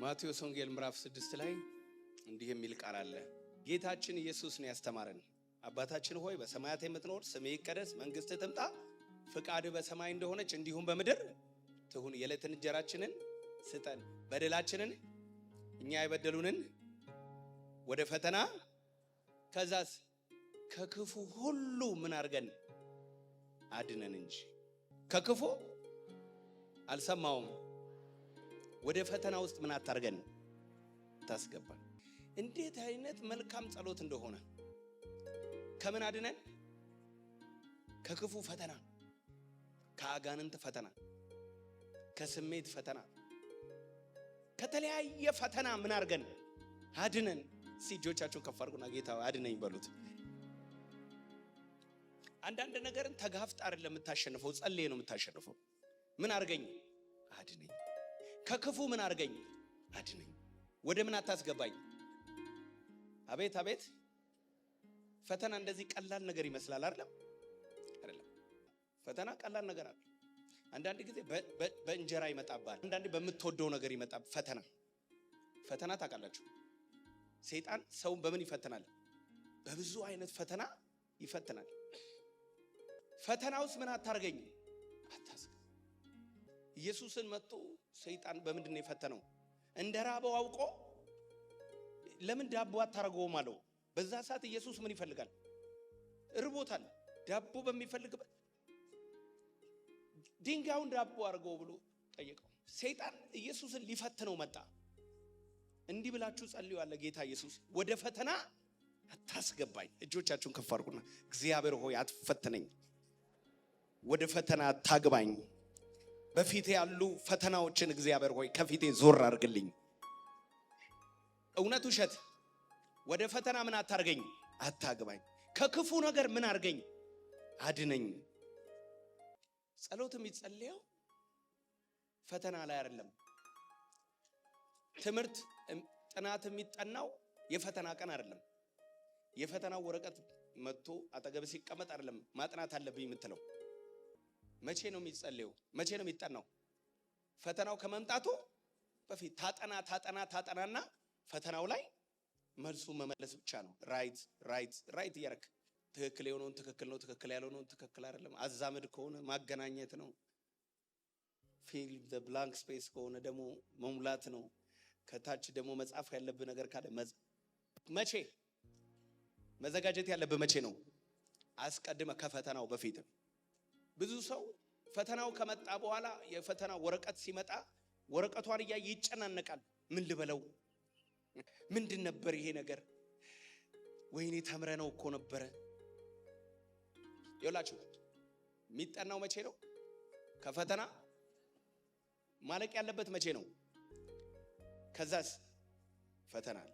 ማቴዎስ ወንጌል ምዕራፍ 6 ላይ እንዲህ የሚል ቃል አለ። ጌታችን ኢየሱስ ነው ያስተማረን። አባታችን ሆይ በሰማያት የምትኖር ስምህ ይቀደስ፣ መንግስትህ ትምጣ፣ ፍቃድህ በሰማይ እንደሆነች እንዲሁም በምድር ትሁን። የዕለት እንጀራችንን ስጠን፣ በደላችንን እኛ የበደሉንን ወደ ፈተና ከዛስ ከክፉ ሁሉ ምን አድርገን አድነን እንጂ ከክፉ አልሰማውም። ወደ ፈተና ውስጥ ምን አታርገን ታስገባን። እንዴት አይነት መልካም ጸሎት እንደሆነ! ከምን አድነን? ከክፉ ፈተና፣ ከአጋንንት ፈተና፣ ከስሜት ፈተና፣ ከተለያየ ፈተና ምን አድርገን አድነን። እጆቻችሁን ከፍ አድርጉና ጌታ አድነኝ በሉት። አንዳንድ ነገርን ተጋፍጣ አይደለም የምታሸንፈው፣ ጸልዬ ነው የምታሸንፈው። ምን አድርገኝ አድነኝ፣ ከክፉ ምን አድርገኝ አድነኝ። ወደ ምን አታስገባኝ። አቤት አቤት! ፈተና እንደዚህ ቀላል ነገር ይመስላል አይደለም? ፈተና ቀላል ነገር አይደለም። አንዳንድ ጊዜ በእንጀራ ይመጣባል፣ አንዳንዴ በምትወደው ነገር ይመጣል። ፈተና ታውቃላችሁ፣ ሰይጣን ሰውን በምን ይፈትናል? በብዙ አይነት ፈተና ይፈትናል። ፈተና ውስጥ ምን አታርገኝ አታስገባ። ኢየሱስን መጥቶ ሰይጣን በምንድን ነው የፈተነው? እንደ ራበው አውቆ ለምን ዳቦ አታረገውም አለው። በዛ ሰዓት ኢየሱስ ምን ይፈልጋል? እርቦታል። ዳቦ በሚፈልግበት ድንጋዩን ዳቦ አድርገው ብሎ ጠየቀው። ሰይጣን ኢየሱስን ሊፈትነው መጣ። እንዲህ ብላችሁ ጸልዩ አለ ጌታ ኢየሱስ፣ ወደ ፈተና አታስገባኝ። እጆቻችሁን ከፍ አድርጉና እግዚአብሔር ሆይ አትፈትነኝ፣ ወደ ፈተና አታግባኝ። በፊቴ ያሉ ፈተናዎችን እግዚአብሔር ሆይ ከፊቴ ዞር አድርግልኝ። እውነት ውሸት፣ ወደ ፈተና ምን አታርገኝ አታግባኝ። ከክፉ ነገር ምን አድርገኝ አድነኝ። ጸሎት የሚጸልየው ፈተና ላይ አይደለም። ትምህርት ጥናት የሚጠናው የፈተና ቀን አይደለም። የፈተናው ወረቀት መጥቶ አጠገብ ሲቀመጥ አይደለም ማጥናት አለብኝ የምትለው። መቼ ነው የሚጸልየው? መቼ ነው የሚጠናው? ፈተናው ከመምጣቱ በፊት ታጠናና ፈተናው ላይ መልሱ መመለስ ብቻ ነው። ራይት እያረክ ትክክል የሆነውን ትክክል ነው፣ ትክክል ያልሆነውን ትክክል አይደለም። አዛምድ ከሆነ ማገናኘት ነው። ፊል ዘ ብላንክ ስፔስ ከሆነ ደግሞ መሙላት ነው። ከታች ደግሞ መጻፍ ያለብህ ነገር ካለ መቼ መዘጋጀት ያለብህ መቼ ነው? አስቀድመ ከፈተናው በፊት። ብዙ ሰው ፈተናው ከመጣ በኋላ የፈተና ወረቀት ሲመጣ ወረቀቷን እያየ ይጨናነቃል። ምን ልበለው? ምንድን ነበር ይሄ ነገር? ወይኔ ተምረነው እኮ ነበረ። ይኸውላችሁ የሚጠናው መቼ ነው? ከፈተና ማለቅ ያለበት መቼ ነው? ከዛስ ፈተና አለ።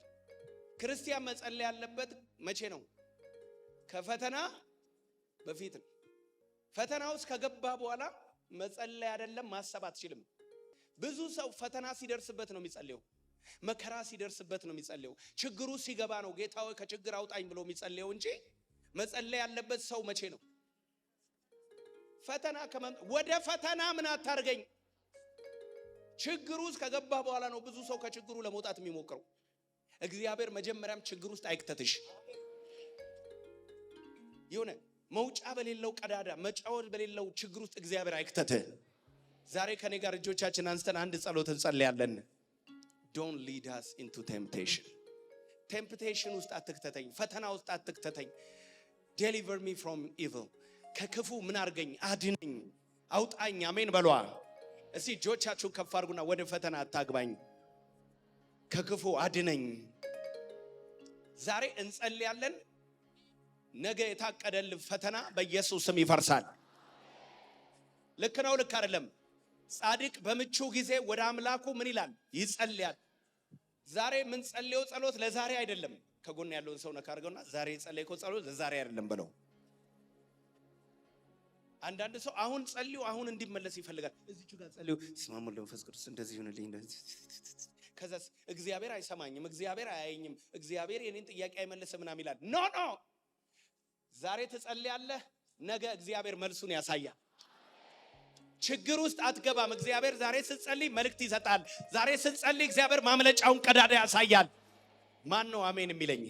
ክርስቲያን መጸለይ ያለበት መቼ ነው? ከፈተና በፊት ነው። ፈተና ውስጥ ከገባ በኋላ መጸለይ አይደለም ማሰብ አትችልም። ብዙ ሰው ፈተና ሲደርስበት ነው የሚጸልየው፣ መከራ ሲደርስበት ነው የሚጸልየው፣ ችግሩ ሲገባ ነው ጌታ ሆይ ከችግር አውጣኝ ብሎ የሚጸልየው እንጂ መጸለይ ያለበት ሰው መቼ ነው? ፈተና ወደ ፈተና ምን አታርገኝ። ችግሩ ውስጥ ከገባ በኋላ ነው ብዙ ሰው ከችግሩ ለመውጣት የሚሞክረው። እግዚአብሔር መጀመሪያም ችግር ውስጥ አይክተትሽ። የሆነ መውጫ በሌለው ቀዳዳ መጫወት በሌለው ችግር ውስጥ እግዚአብሔር አይክተትህ። ዛሬ ከኔ ጋር እጆቻችን አንስተን አንድ ጸሎት እንጸልያለን። Don't lead us into temptation. ቴምፕቴሽን ውስጥ አትክተተኝ፣ ፈተና ውስጥ አትክተተኝ። Deliver me from evil. ከክፉ ምን አድርገኝ አድነኝ፣ አውጣኝ። አሜን በሏ እስቲ። እጆቻችሁን ከፍ አድርጉና ወደ ፈተና አታግባኝ፣ ከክፉ አድነኝ። ዛሬ እንጸልያለን። ነገ የታቀደልን ፈተና በኢየሱስ ስም ይፈርሳል። ልክ ነው ልክ አይደለም? ጻድቅ በምቹ ጊዜ ወደ አምላኩ ምን ይላል? ይጸልያል። ዛሬ ምን ጸልየው ጸሎት ለዛሬ አይደለም። ከጎን ያለውን ሰው ነካ አድርገውና ዛሬ ጸልየው ጸሎት ለዛሬ አይደለም በለው። አንዳንድ ሰው አሁን ጸልዩ አሁን እንዲመለስ ይፈልጋል። እዚቹ ጋር ጸልዩ ስማሙ ለመንፈስ ቅዱስ እንደዚህ ይሁንልኝ። ከዛስ እግዚአብሔር አይሰማኝም፣ እግዚአብሔር አያየኝም፣ እግዚአብሔር የኔን ጥያቄ አይመልስም ምናምን ይላል። ኖ ዛሬ ትጸልያለህ፣ ነገ እግዚአብሔር መልሱን ያሳያል። ችግር ውስጥ አትገባም። እግዚአብሔር ዛሬ ስትጸልይ መልእክት ይሰጣል። ዛሬ ስትጸልይ እግዚአብሔር ማምለጫውን ቀዳዳ ያሳያል። ማን ነው አሜን የሚለኝ?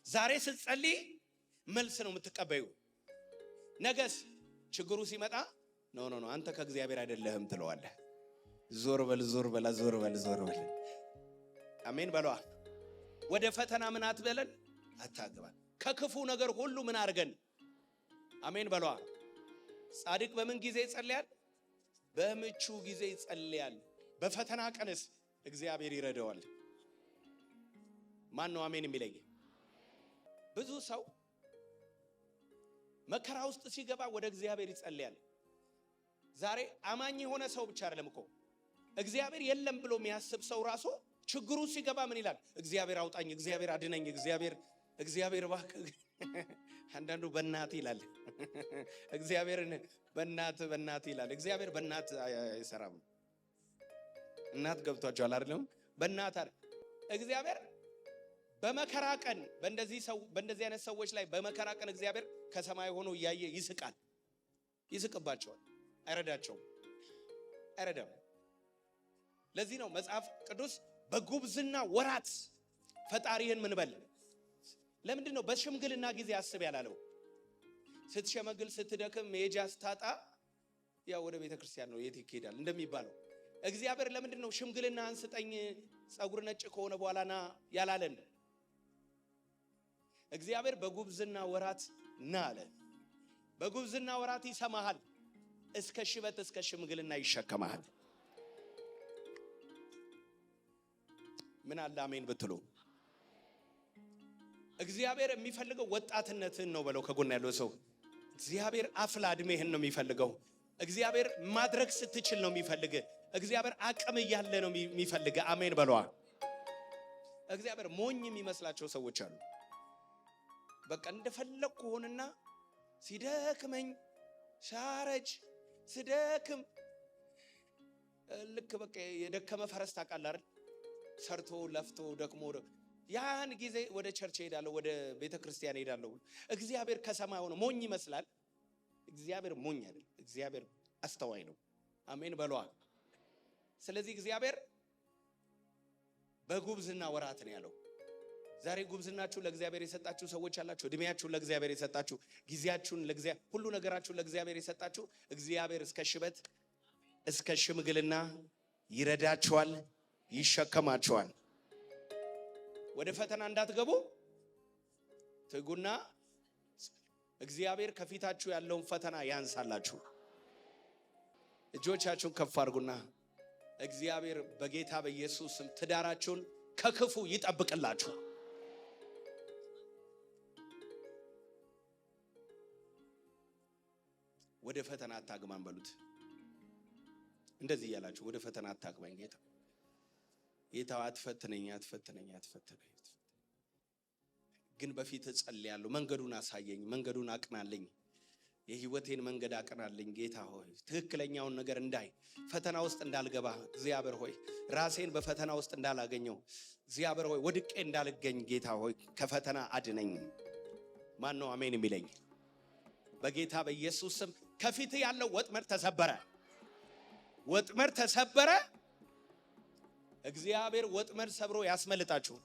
ዛሬ ስትጸልይ መልስ ነው የምትቀበዩ። ነገስ ችግሩ ሲመጣ ኖ አንተ ከእግዚአብሔር አይደለህም ትለዋለህ። ዞር በል ዞር በል ዞር በል ዞር በል። አሜን በሏ። ወደ ፈተና ምን አትበለን አታግባን። ከክፉ ነገር ሁሉ ምን አድርገን አሜን በሏ። ጻድቅ በምን ጊዜ ይጸልያል? በምቹ ጊዜ ይጸልያል። በፈተና ቀንስ እግዚአብሔር ይረዳዋል። ማን ነው አሜን የሚለኝ? ብዙ ሰው መከራ ውስጥ ሲገባ ወደ እግዚአብሔር ይጸልያል። ዛሬ አማኝ የሆነ ሰው ብቻ አይደለም እኮ እግዚአብሔር የለም ብሎ የሚያስብ ሰው ራሱ ችግሩ ሲገባ ምን ይላል? እግዚአብሔር አውጣኝ፣ እግዚአብሔር አድነኝ፣ እግዚአብሔር እባክህ። አንዳንዱ በእናት ይላል። እግዚአብሔርን በእናት ይላል። እግዚአብሔር በእናት አይሰራም። እናት ገብቷቸዋል አይደለም? በእናት አይደል እግዚአብሔር። በመከራ ቀን በእንደዚህ አይነት ሰዎች ላይ በመከራ ቀን እግዚአብሔር ከሰማይ ሆኖ እያየ ይስቃል። ይስቅባቸዋል። አይረዳቸውም። አይረዳም። ለዚህ ነው መጽሐፍ ቅዱስ በጉብዝና ወራት ፈጣሪህን ምን በል። ለምንድን ነው በሽምግልና ጊዜ አስብ ያላለው? ስትሸመግል ስትደክም መሄጃ ስታጣ ያው ወደ ቤተ ክርስቲያን ነው የት ይሄዳል እንደሚባለው። እግዚአብሔር ለምንድን ነው ሽምግልና አንስጠኝ ጸጉር ነጭ ከሆነ በኋላ ና ያላለን? እግዚአብሔር በጉብዝና ወራት ና አለ። በጉብዝና ወራት ይሰማሃል። እስከ ሽበት እስከ ሽምግልና ይሸከማል። ምን አለ አሜን ብትሉ። እግዚአብሔር የሚፈልገው ወጣትነትን ነው በለው። ከጎና ያለው ሰው እግዚአብሔር አፍላ እድሜህን ነው የሚፈልገው። እግዚአብሔር ማድረግ ስትችል ነው የሚፈልግ። እግዚአብሔር አቅም እያለ ነው የሚፈልግ። አሜን በለዋ። እግዚአብሔር ሞኝ የሚመስላቸው ሰዎች አሉ። በቃ እንደፈለኩ ሆነና ሲደክመኝ ሳረጅ ስደክም ልክ በቃ የደከመ ፈረስ ታውቃለህ አይደል? ሰርቶ ለፍቶ ደክሞ ያን ጊዜ ወደ ቸርች ሄዳለሁ፣ ወደ ቤተ ክርስቲያን ሄዳለሁ። እግዚአብሔር ከሰማይ ሆኖ ሞኝ ይመስላል። እግዚአብሔር ሞኝ አይደል። እግዚአብሔር አስተዋይ ነው። አሜን በሏ። ስለዚህ እግዚአብሔር በጉብዝና ወራት ነው ያለው። ዛሬ ጉብዝናችሁን ለእግዚአብሔር የሰጣችሁ ሰዎች አላችሁ። እድሜያችሁን ለእግዚአብሔር የሰጣችሁ፣ ጊዜያችሁን ለእግዚአብሔር፣ ሁሉ ነገራችሁን ለእግዚአብሔር የሰጣችሁ፣ እግዚአብሔር እስከ ሽበት እስከ ሽምግልና ይረዳችኋል፣ ይሸከማችኋል። ወደ ፈተና እንዳትገቡ ትጉና እግዚአብሔር ከፊታችሁ ያለውን ፈተና ያንሳላችሁ። እጆቻችሁን ከፍ አድርጉና እግዚአብሔር በጌታ በኢየሱስ ስም ትዳራችሁን ከክፉ ይጠብቅላችሁ። ወደ ፈተና አታግባን በሉት። እንደዚህ እያላችሁ ወደ ፈተና አታግባኝ ጌታ አትፈትነኝ፣ ግን በፊት እጸልያለሁ። መንገዱን አሳየኝ፣ መንገዱን አቅናልኝ፣ የህይወቴን መንገድ አቅናልኝ። ጌታ ሆይ ትክክለኛውን ነገር እንዳይ፣ ፈተና ውስጥ እንዳልገባ እግዚአብሔር ሆይ ራሴን በፈተና ውስጥ እንዳላገኘው እግዚአብሔር ሆይ ወድቄ እንዳልገኝ ጌታ ሆይ ከፈተና አድነኝ። ማን ነው አሜን የሚለኝ? በጌታ በኢየሱስ ስም ከፊት ያለው ወጥመድ ተሰበረ። ወጥመድ ተሰበረ። እግዚአብሔር ወጥመድ ሰብሮ ያስመልጣችሁ።